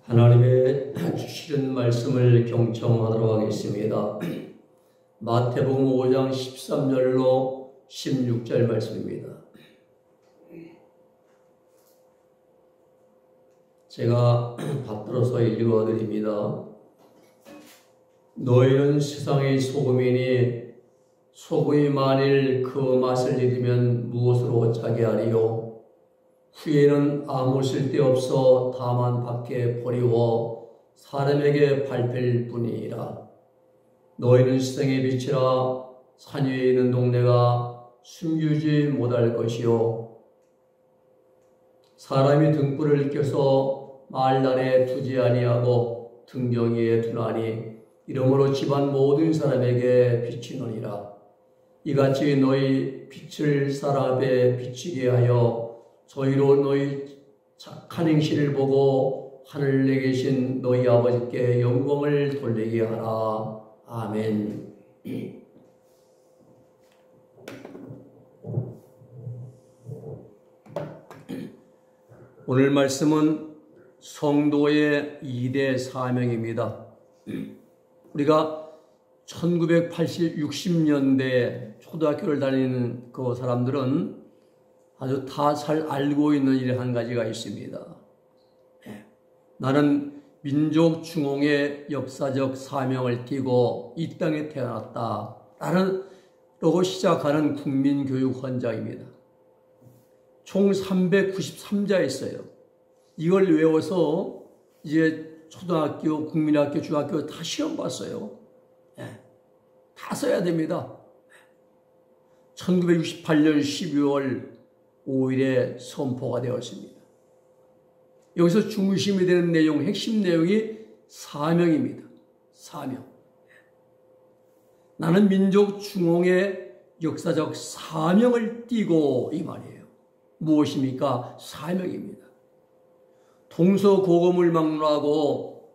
하나님의 주시는 말씀을 경청하도록 하겠습니다. 마태복음 5장 13절로 16절 말씀입니다. 제가 받들어서 읽어드립니다. 너희는 세상의 소금이니 소금이 만일 그 맛을 잃으면 무엇으로 짜게 하리요? 후에는 아무 쓸데없어 다만 밖에 버리워 사람에게 밟힐 뿐이니라. 너희는 세상의 빛이라. 산 위에 있는 동네가 숨기지 못할 것이요, 사람이 등불을 켜서 마을 아래 두지 아니하고 등경 위에 두나니 이러므로 집안 모든 사람에게 비치느니라. 이같이 너희 빛을 사람 앞에 비치게 하여 저희로 너희 착한 행실을 보고 하늘에 계신 너희 아버지께 영광을 돌리게 하라. 아멘. 오늘 말씀은 성도의 2대 사명입니다. 우리가 1960년대 초등학교를 다니는 그 사람들은 아주 다 잘 알고 있는 일이 한 가지가 있습니다. 나는 민족 중흥의 역사적 사명을 띠고 이 땅에 태어났다 라고 시작하는 국민교육 헌장입니다. 총 393자 있어요. 이걸 외워서 이제 초등학교, 국민학교, 중학교 다 시험 봤어요. 다 써야 됩니다. 1968년 12월 5일에 선포가 되었습니다. 여기서 중심이 되는 내용, 핵심 내용이 사명입니다. 사명. 나는 민족 중흥의 역사적 사명을 띠고, 이 말이에요. 무엇입니까? 사명입니다. 동서고금을 막론하고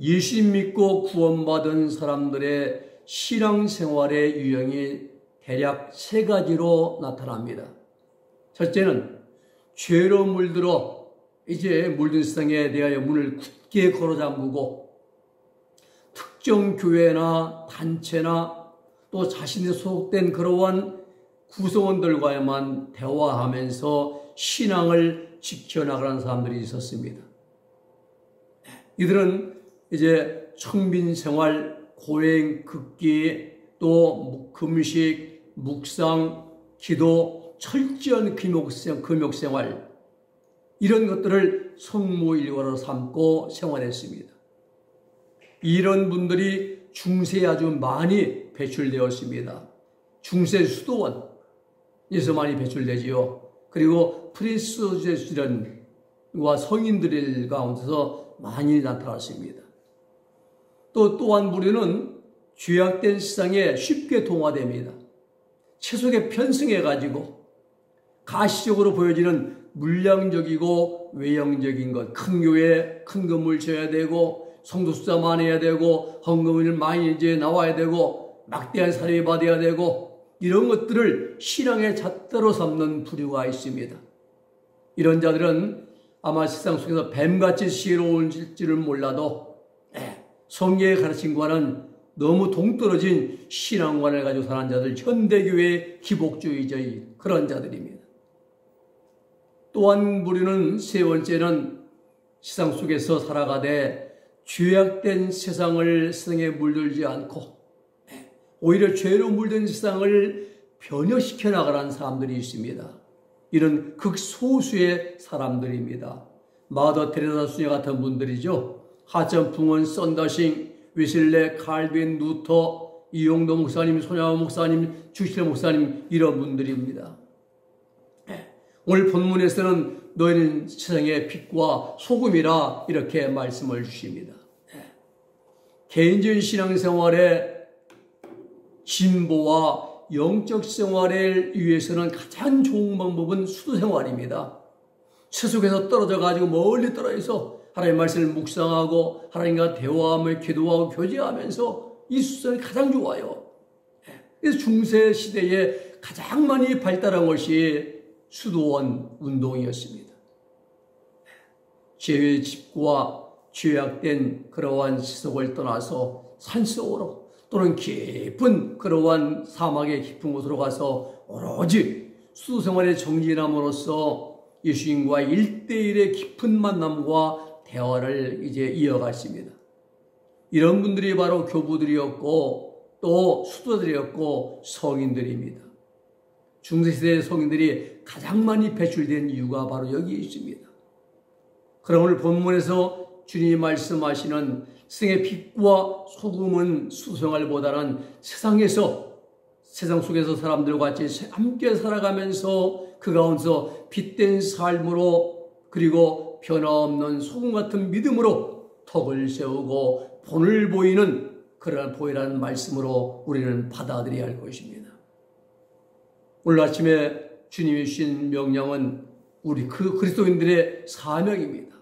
예수님 믿고 구원받은 사람들의 신앙생활의 유형이 대략 세 가지로 나타납니다. 첫째는 죄로 물들어 이제 물든 세상에 대하여 문을 굳게 걸어 잠그고 특정 교회나 단체나 또 자신이 소속된 그러한 구성원들과만 대화하면서 신앙을 지켜나가는 사람들이 있었습니다. 이들은 이제 청빈생활, 고행, 극기, 또 금식, 묵상, 기도, 철저한 금욕생활, 이런 것들을 성무일과로 삼고 생활했습니다. 이런 분들이 중세에 아주 많이 배출되었습니다. 중세 수도원에서 많이 배출되지요. 그리고 프린스들과 성인들 가운데서 많이 나타났습니다. 또 한 부류는 죄악된 세상에 쉽게 동화됩니다. 채속에 편승해가지고 가시적으로 보여지는 물량적이고 외형적인 것, 큰 교회 큰 건물 지어야 되고 성도 숫자 많아야 되고 헌금을 많이 이제 나와야 되고 막대한 사례 받아야 되고, 이런 것들을 신앙의 잣대로 삼는 부류가 있습니다. 이런 자들은 아마 세상 속에서 뱀같이 지혜로운지를 몰라도 성경의 가르침과는 너무 동떨어진 신앙관을 가지고 사는 자들, 현대교회의 기복주의자의 그런 자들입니다. 또 한 부류는, 세 번째는 세상 속에서 살아가되 죄악된 세상에 물들지 않고 오히려 죄로 물든 세상을 변혁시켜 나가는 사람들이 있습니다. 이런 극소수의 사람들입니다. 마더 테레사 수녀 같은 분들이죠. 하천 붕원, 썬더싱, 웨슬레, 칼빈, 루터, 이용도 목사님, 손야호 목사님, 주실 목사님, 이런 분들입니다. 오늘 본문에서는 너희는 세상의 빛과 소금이라 이렇게 말씀을 주십니다. 개인적인 신앙생활의 진보와 영적 생활을 위해서는 가장 좋은 방법은 수도생활입니다. 세속에서 떨어져가지고 멀리 떨어져서 하나님의 말씀을 묵상하고 하나님과 대화하며 기도하고 교제하면서 이 수도생활이 가장 좋아요. 그래서 중세 시대에 가장 많이 발달한 것이 수도원 운동이었습니다. 죄의 집과 죄악된 그러한 시속을 떠나서 산속으로 또는 깊은 그러한 사막의 깊은 곳으로 가서 오로지 수도생활에 정진함으로써 예수님과 1대1의 깊은 만남과 대화를 이제 이어갔습니다. 이런 분들이 바로 교부들이었고 또 수도들이었고 성인들입니다. 중세시대의 성인들이 가장 많이 배출된 이유가 바로 여기에 있습니다. 그럼 오늘 본문에서 주님이 말씀하시는 세상의 빛과 소금은 수생활보다는 세상 속에서 사람들과 같이 함께 살아가면서 그 가운데서 빛된 삶으로 그리고 변화없는 소금 같은 믿음으로 덕을 세우고 본을 보이는 그러한 보이라는 말씀으로 우리는 받아들여야 할 것입니다. 오늘 아침에 주님이 주신 명령은 우리 그리스도인들의 사명입니다.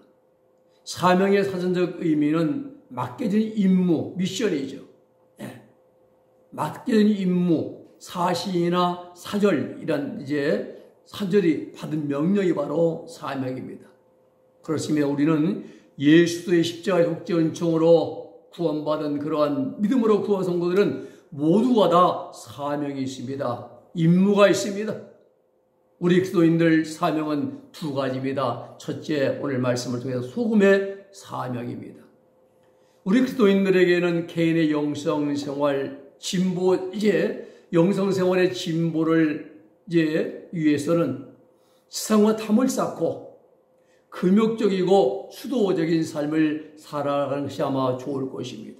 사명의 사전적 의미는 맡겨진 임무, 미션이죠. 네. 맡겨진 임무, 사시나 사절, 이런 이제 사절이 받은 명령이 바로 사명입니다. 그렇습니다. 우리는 예수의 십자가의 속죄 은총으로 구원받은 그러한 믿음으로 구원 성도들은 모두가 다 사명이 있습니다. 임무가 있습니다. 우리 그리스도인들 사명은 두 가지입니다. 첫째, 오늘 말씀을 통해서 소금의 사명입니다. 우리 그리스도인들에게는 개인의 영성생활 진보, 영성생활의 진보를 위해서는 세상과 탐을 쌓고 금욕적이고 수도적인 삶을 살아가는 것이 아마 좋을 것입니다.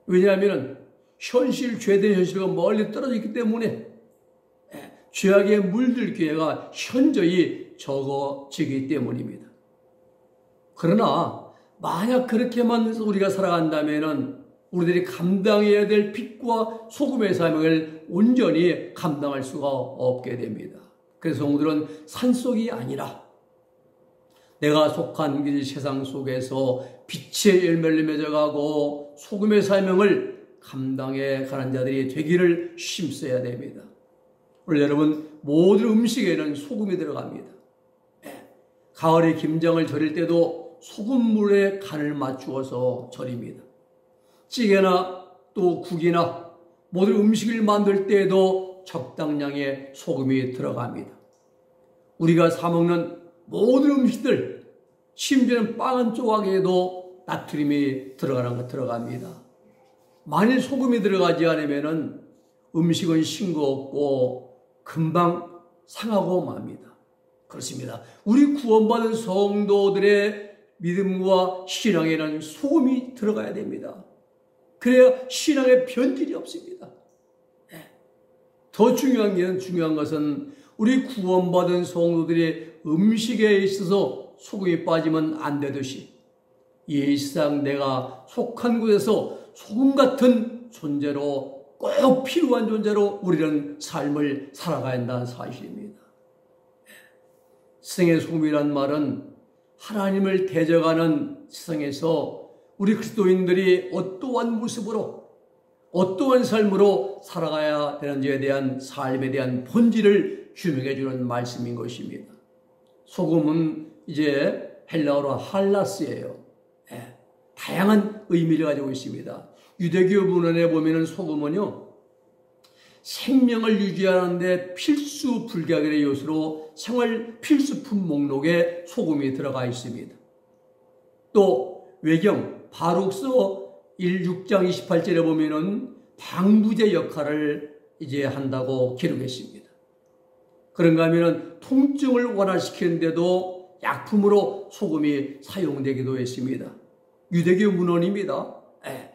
왜냐하면 죄된 현실과 멀리 떨어져 있기 때문에 죄악에 물들 기회가 현저히 적어지기 때문입니다. 그러나 만약 그렇게만 우리가 살아간다면 우리들이 감당해야 될 빛과 소금의 사명을 온전히 감당할 수가 없게 됩니다. 그래서 성도들은 산속이 아니라 내가 속한 이 세상 속에서 빛의 열매를 맺어가고 소금의 사명을 감당해 가는 자들이 되기를 힘써야 됩니다. 오늘 여러분, 모든 음식에는 소금이 들어갑니다. 가을에 김장을 절일 때도 소금물에 간을 맞추어서 절입니다. 찌개나 또 국이나 모든 음식을 만들 때에도 적당량의 소금이 들어갑니다. 우리가 사 먹는 모든 음식들, 심지어는 빵 한 조각에도 나트륨이 들어갑니다. 만일 소금이 들어가지 않으면 음식은 싱거웠고 금방 상하고 맙니다. 그렇습니다. 우리 구원받은 성도들의 믿음과 신앙에는 소금이 들어가야 됩니다. 그래야 신앙에 변질이 없습니다. 더 중요한 것은 우리 구원받은 성도들의 음식에 있어서 소금이 빠지면 안 되듯이 이 세상 내가 속한 곳에서 소금 같은 존재로 꼭 필요한 존재로 우리는 삶을 살아가야 한다는 사실입니다. 세상의 소금이란 말은 하나님을 대적하는 세상에서 우리 그리스도인들이 어떠한 모습으로 어떠한 삶으로 살아가야 되는지에 대한 삶에 대한 본질을 규명해 주는 말씀인 것입니다. 소금은 헬라어로 할라스예요. 다양한 의미를 가지고 있습니다. 유대교 문헌에 보면은 소금은요, 생명을 유지하는데 필수 불가결의 요소로 생활 필수품 목록에 소금이 들어가 있습니다. 또 외경 바룩서 6장 28절에 보면은 방부제 역할을 한다고 기록했습니다. 그런가 하면은 통증을 완화시키는데도 약품으로 소금이 사용되기도 했습니다. 유대교 문헌입니다.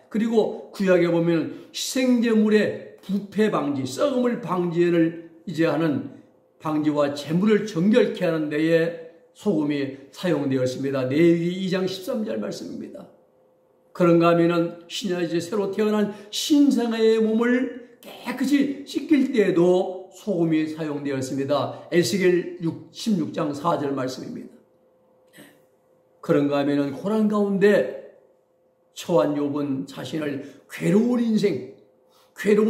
그리고 구약에 보면 희생제물의 부패 방지, 썩음을 방지를 하는 방지와 재물을 정결케 하는 데에 소금이 사용되었습니다. 레위기 2장 13절 말씀입니다. 그런가 하면은 신약에 새로 태어난 신생아의 몸을 깨끗이 씻길 때에도 소금이 사용되었습니다. 에스겔 16장 4절 말씀입니다. 그런가 하면은 고난 가운데 처한 욥은 자신을 괴로운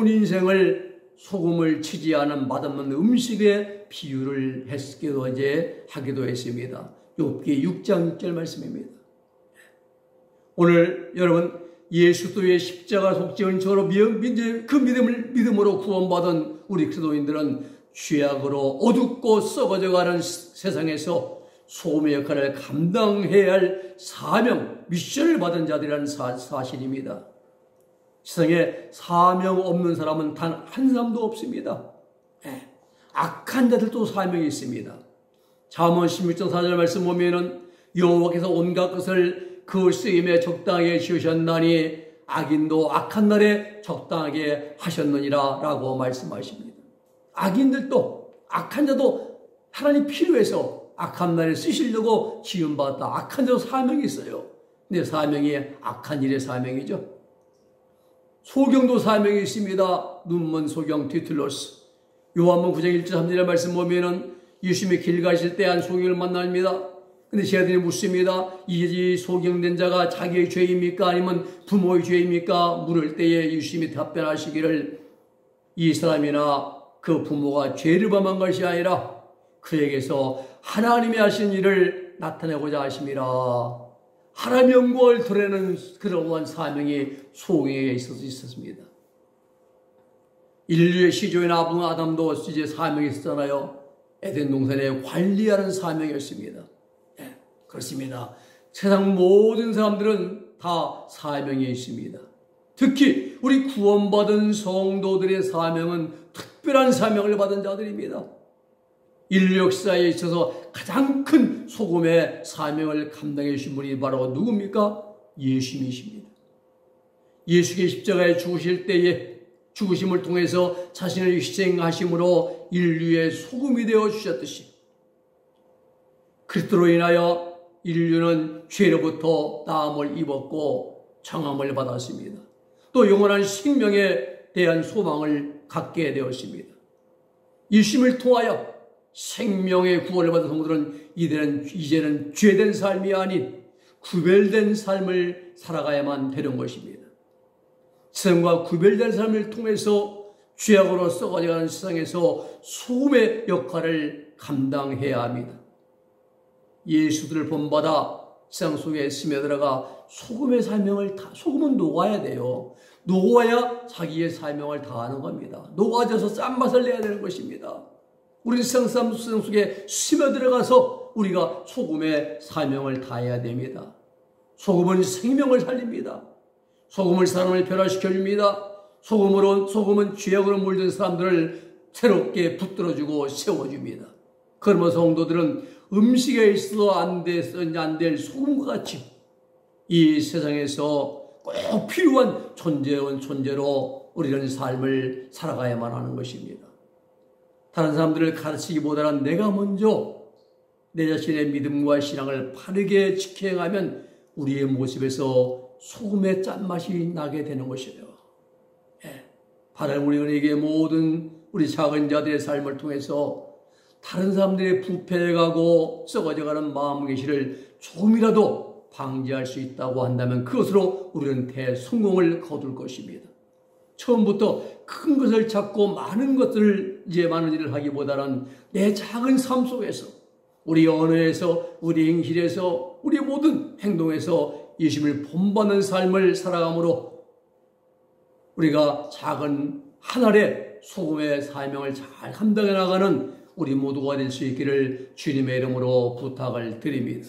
인생을 소금을 치지 않은 맛없는 음식에 비유를 하기도 했습니다. 욥기 6장 6절 말씀입니다. 오늘 여러분 예수도의 십자가 속죄한 저로 그 믿음으로 구원받은 우리 그리스도인들은 죄악으로 어둡고 썩어져가는 세상에서 소금의 역할을 감당해야 할 사명, 미션을 받은 자들이라는 사실입니다. 세상에 사명 없는 사람은 단 한 사람도 없습니다. 악한 자들도 사명이 있습니다. 잠언 16장 4절 말씀 보면은 여호와께서 온갖 것을 그 쓰임에 적당하게 지으셨나니 악인도 악한 날에 적당하게 하셨느니라 라고 말씀하십니다. 악인들도 악한 자도 하나님 필요해서 악한 날에 쓰시려고 지음받았다. 악한 자도 사명이 있어요. 근데 사명이 악한 일의 사명이죠. 소경도 사명이 있습니다. 눈먼 소경 디틀로스. 요한복음 9장 1절 3절의 말씀 보면은 예수님이 길 가실 때 한 소경을 만납니다. 근데 제자들이 묻습니다. 이 소경된 자가 자기의 죄입니까? 아니면 부모의 죄입니까? 물을 때에 예수님이 답변하시기를 이 사람이나 그 부모가 죄를 범한 것이 아니라 그에게서 하나님이 하신 일을 나타내고자 하심이라. 하나님의 영광을 드러내는 그러한 사명이 소경에게 있었습니다. 인류의 시조인 아담도 이제 사명이 있었잖아요. 에덴 동산에 관리하는 사명이었습니다. 네, 그렇습니다. 세상 모든 사람들은 다 사명이 있습니다. 특히 우리 구원받은 성도들의 사명은 특별한 사명을 받은 자들입니다. 인류 역사에 있어서 가장 큰 소금의 사명을 감당해 주신 분이 바로 누굽니까? 예수님이십니다. 예수께 십자가에 죽으실 때에 죽으심을 통해서 자신을 희생하심으로 인류의 소금이 되어 주셨듯이 그리스도로 인하여 인류는 죄로부터 나음을 입었고 청함을 받았습니다. 또 영원한 생명에 대한 소망을 갖게 되었습니다. 예수님을 통하여 생명의 구원을 받은 성도들은 이제는 죄된 삶이 아닌 구별된 삶을 살아가야만 되는 것입니다. 세상과 구별된 삶을 통해서 죄악으로 썩어가는 세상에서 소금의 역할을 감당해야 합니다. 예수들을 본받아 세상 속에 스며들어가 소금의 사명을 소금은 녹아야 돼요. 녹아야 자기의 사명을 다하는 겁니다. 녹아져서 짠맛을 내야 되는 것입니다. 우리 세상 속에 스며들어가서 우리가 소금의 사명을 다해야 됩니다. 소금은 생명을 살립니다. 소금은 사람을 변화시켜줍니다. 소금은 죄악으로 물든 사람들을 새롭게 붙들어주고 세워줍니다. 그러면 성도들은 음식에 있어도 안 될 소금과 같이 이 세상에서 꼭 필요한 존재로 우리는 삶을 살아가야만 하는 것입니다. 다른 사람들을 가르치기보다는 내가 먼저 내 자신의 믿음과 신앙을 바르게 지켜 행하면 우리의 모습에서 소금의 짠맛이 나게 되는 것이에요. 바른 우리 은혜에게 모든 우리 작은 자들의 삶을 통해서 다른 사람들의 부패해가고 썩어져가는 마음계시를 조금이라도 방지할 수 있다고 한다면 그것으로 우리는 대성공을 거둘 것입니다. 처음부터 큰 것을 찾고 많은 일을 하기보다는 내 작은 삶 속에서 우리 언어에서 우리 행실에서 우리 모든 행동에서 예수님을 본받는 삶을 살아감으로 우리가 작은 하늘의 소금의 사명을 잘 감당해 나가는 우리 모두가 될 수 있기를 주님의 이름으로 부탁을 드립니다.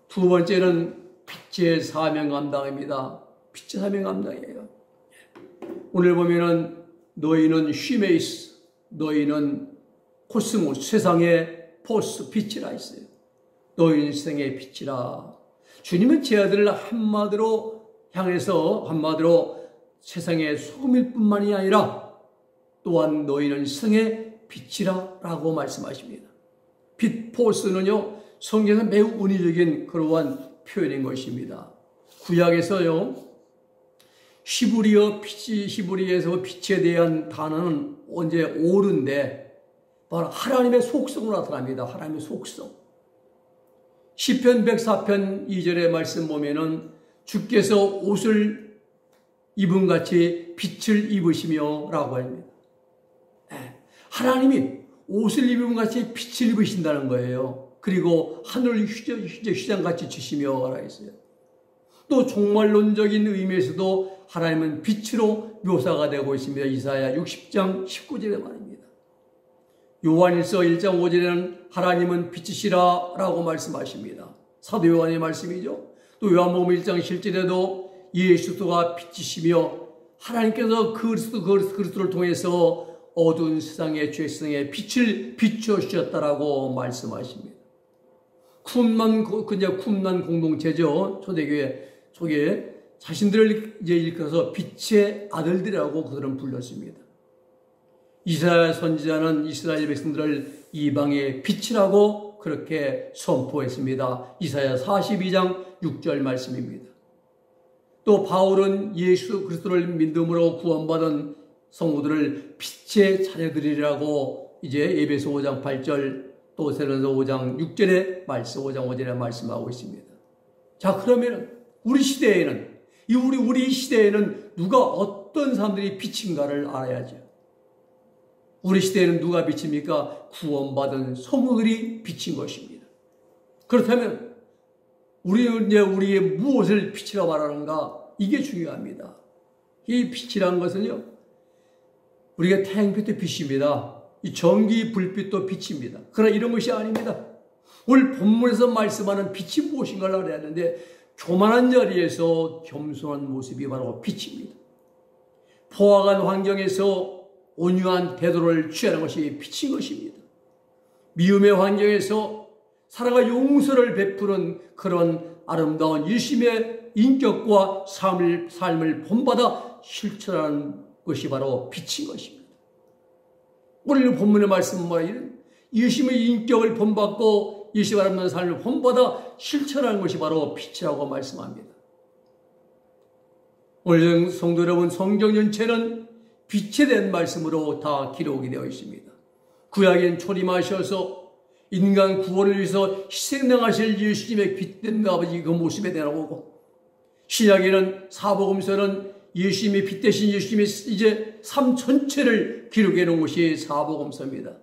두 번째는 빛의 사명 감당입니다. 빛의 사명 감당이에요. 오늘 보면은 너희는 쉬메이스, 너희는 코스모스, 세상의 포스, 빛이라 했어요. 너희는 세상의 빛이라. 주님은 제 아들을 한마디로 세상의 소금일 뿐만이 아니라 또한 너희는 세상의 빛이라 라고 말씀하십니다. 빛 포스는요, 성경에서 매우 은유적인 그러한 표현인 것입니다. 구약에서요, 히브리에서 빛에 대한 단어는 언제 오른데 바로 하나님의 속성으로 나타납니다. 하나님의 속성. 시편 104편 2절의 말씀 보면은 주께서 옷을 입은 같이 빛을 입으시며 라고 합니다. 하나님이 옷을 입은 같이 빛을 입으신다는 거예요. 그리고 하늘을 휘장같이 주시며 라고 했어요. 또 종말론적인 의미에서도 하나님은 빛으로 묘사가 되고 있습니다. 이사야 60장 19절의 말입니다. 요한일서 1장 5절에는 하나님은 빛이시라 라고 말씀하십니다. 사도 요한의 말씀이죠. 또 요한복음 1장 7절에도 예수가 빛이시며 하나님께서 그리스도를 통해서 어두운 세상의 죄성에 빛을 비춰주셨다라고 말씀하십니다. 쿰난 공동체죠. 초대교회 속에 자신들을 이제 일컬어서 빛의 아들들이라고 그들은 불렀습니다. 이사야 선지자는 이스라엘 백성들을 이방의 빛이라고 그렇게 선포했습니다. 이사야 42장 6절 말씀입니다. 또 바울은 예수 그리스도를 믿음으로 구원받은 성도들을 빛의 자녀들이라고 이제 에베소 5장 8절 또 고린도서 5장 6절에 5장 5절에 말씀하고 있습니다. 자, 그러면 우리 시대에는 우리 시대에는 누가 어떤 사람들이 빛인가를 알아야죠. 우리 시대에는 누가 빛입니까? 구원받은 성도들이 빛인 것입니다. 그렇다면 우리는 이제 우리의 무엇을 빛이라고 말하는가? 이게 중요합니다. 이 빛이라는 것은요, 우리가 태양빛도 빛입니다. 이 전기 불빛도 빛입니다. 그러나 이런 것이 아닙니다. 오늘 본문에서 말씀하는 빛이 무엇인가를 알아야 하는데, 교만한 자리에서 겸손한 모습이 바로 빛입니다. 포악한 환경에서 온유한 태도를 취하는 것이 빛인 것입니다. 미움의 환경에서 사랑과 용서를 베푸는 그런 아름다운 일심의 인격과 삶을 본받아 실천하는 것이 바로 빛인 것입니다. 오늘 본문의 말씀은 뭐예요? 일심의 인격을 본받고 일심 아름다운 삶을 본받아 실천하는 것이 바로 빛이라고 말씀합니다. 오늘 성도 여러분, 성경 전체는 빛에 대한 말씀으로 다 기록이 되어 있습니다. 구약엔 초림하셔서 인간 구원을 위해서 희생당하실 예수님의 빛된 아버지 그 모습에 대하고, 신약에는 사복음서는 예수님이 빛 대신 예수님의 이제 삶 전체를 기록해 놓은 것이 사복음서입니다.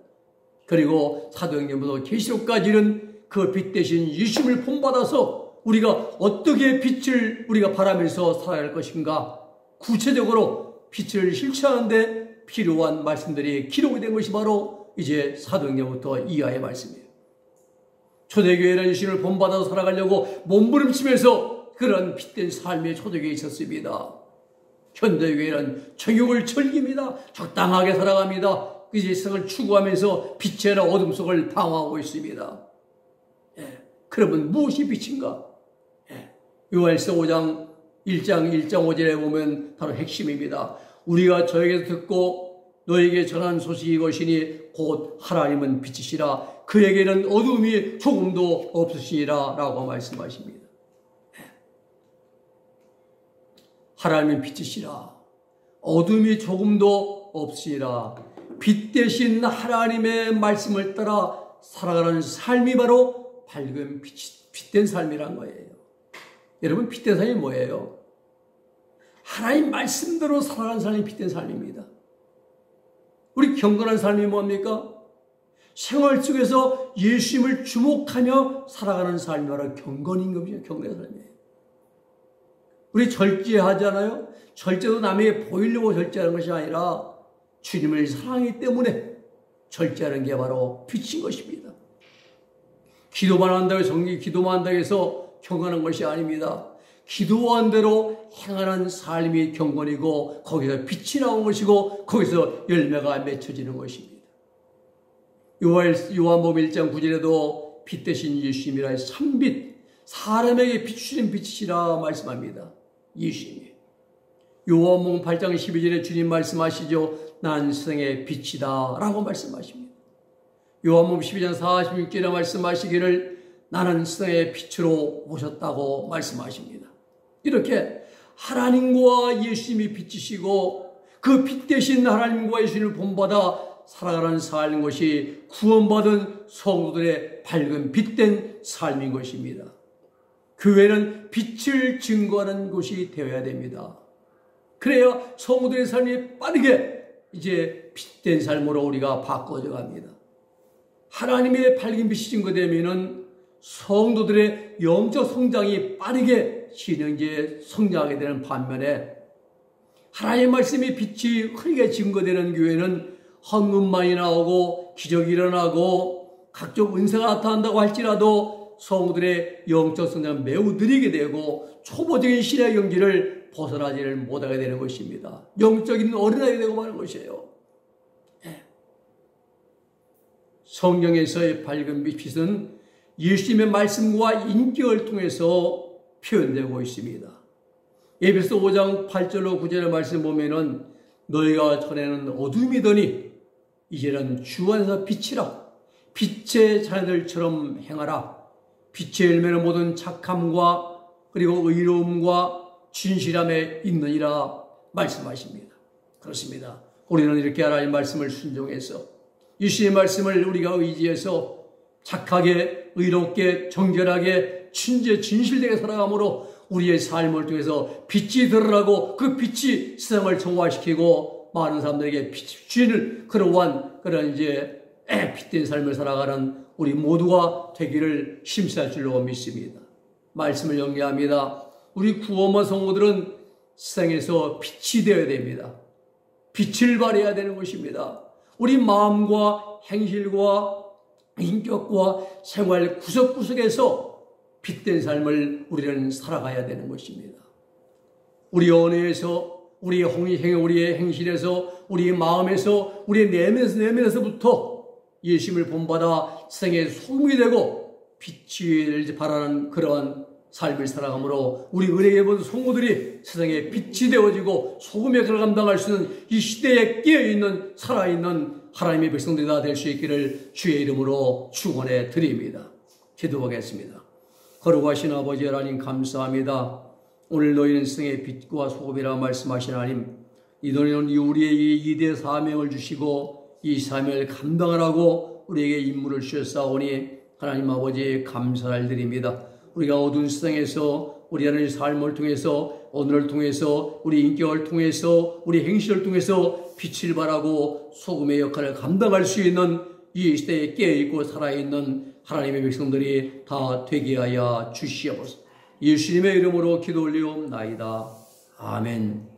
그리고 사도행전부터 계시록까지는 그 빛 대신 예수님을 본받아서 우리가 어떻게 빛을 우리가 바라면서 살아야 할 것인가, 구체적으로 빛을 실천하는데 필요한 말씀들이 기록이 된 것이 바로 이제 사도행전부터 이하의 말씀이에요. 초대교회는 예수님을 본받아서 살아가려고 몸부림치면서 그런 빛된 삶의 초대교회에 있었습니다. 현대교회는 정욕을 즐깁니다. 적당하게 살아갑니다. 그 세상을 추구하면서 빛의 어둠 속을 방황하고 있습니다. 그러면 무엇이 빛인가? 요한일서 5장 1장 5절에 보면 바로 핵심입니다. 우리가 저에게서 듣고 너에게 전한 소식이 이것이니 곧 하나님은 빛이시라. 그에게는 어둠이 조금도 없으시니라 라고 말씀하십니다. 하나님은 빛이시라. 어둠이 조금도 없으시라. 빛 대신 하나님의 말씀을 따라 살아가는 삶이 바로 밝은 빛된 삶이란 거예요. 여러분, 빛된 삶이 뭐예요? 하나님 말씀대로 살아가는 삶이 빛된 삶입니다. 우리 경건한 삶이 뭡니까? 생활 속에서 예수님을 주목하며 살아가는 삶이 바로 경건인 겁니다. 경건의 삶이에요. 우리 절제하잖아요. 절제도 남에게 보이려고 절제하는 것이 아니라 주님을 사랑하기 때문에 절제하는 게 바로 빛인 것입니다. 기도만 한다고 해서 기도만 한다고 해서 경건한 것이 아닙니다. 기도한 대로 행하는 삶이 경건이고 거기서 빛이 나온 것이고 거기서 열매가 맺혀지는 것입니다. 요한복음 1장 9절에도 빛 대신 예수님이라 삼빛, 사람에게 비추시는 빛이시라 말씀합니다. 예수님이. 요한복음 8장 12절에 주님 말씀하시죠. 난 세상의 빛이다 라고 말씀하십니다. 요한복음 12장 46절에 말씀하시기를 나는 세상의 빛으로 오셨다고 말씀하십니다. 이렇게 하나님과 예수님이 빛이시고 그 빛 대신 하나님과 예수님을 본받아 살아가는 삶인 것이 구원받은 성도들의 밝은 빛된 삶인 것입니다. 교회는 빛을 증거하는 곳이 되어야 됩니다. 그래야 성도들의 삶이 빠르게 이제 빛된 삶으로 우리가 바꿔져 갑니다. 하나님의 밝은 빛이 증거되면은 성도들의 영적 성장이 빠르게 신앙지에 성장하게 되는 반면에 하나님의 말씀이 빛이 흐리게 증거되는 교회는 헌금만이 나오고 기적이 일어나고 각종 은사가 나타난다고 할지라도 성도들의 영적 성장은 매우 느리게 되고 초보적인 신의 경지를 벗어나지를 못하게 되는 것입니다. 영적인 어린아이가 되고 마는 것이에요. 성경에서의 밝은 빛은 예수님의 말씀과 인격을 통해서 표현되고 있습니다. 에베소 5장 8절로 9절의 말씀 보면은 너희가 전에는 어둠이더니 이제는 주 안에서 빛이라 빛의 자녀들처럼 행하라. 빛의 열매는 모든 착함과 그리고 의로움과 진실함에 있느니라 말씀하십니다. 그렇습니다. 우리는 이렇게 하나님의 말씀을 순종해서 예수님의 말씀을 우리가 의지해서 착하게 의롭게 정결하게 진실되게 살아감으로 우리의 삶을 통해서 빛이 드러나고 그 빛이 세상을 정화시키고 많은 사람들에게 빛을 그러한 그런 이제 빛된 삶을 살아가는 우리 모두가 되기를 심사할 줄로 믿습니다. 말씀을 연계합니다. 우리 구원받은 성도들은 세상에서 빛이 되어야 됩니다. 빛을 발해야 되는 것입니다. 우리 마음과 행실과 인격과 생활 구석구석에서 빛된 삶을 우리는 살아가야 되는 것입니다. 우리 언어에서, 우리의 행실에서, 우리의 마음에서, 우리의 내면에서부터 예수님을 본받아 세상에 소금이 되고 빛이 바라는 그러한 삶을 살아가므로 우리 은혜에 본 성도들이 세상에 빛이 되어지고 소금의 역할을 감당할 수 있는 이 시대에 깨어있는 살아있는 하나님의 백성들이 다 될 수 있기를 주의 이름으로 축원해 드립니다. 기도하겠습니다. 거룩하신 아버지 하나님 감사합니다. 오늘 너희는 세상의 빛과 소금이라 말씀하신 하나님, 이 너희는 우리에게 이대 사명을 주시고 이 사명을 감당하라고 우리에게 임무를 주셨사오니 하나님 아버지 감사를 드립니다. 우리가 어두운 세상에서 우리 하나님의 삶을 통해서 오늘을 통해서 우리 인격을 통해서 우리 행실을 통해서 빛을 발하고 소금의 역할을 감당할 수 있는 이 시대에 깨어있고 살아있는 하나님의 백성들이 다 되게 하여 주시옵소서. 예수님의 이름으로 기도 올리옵나이다. 아멘.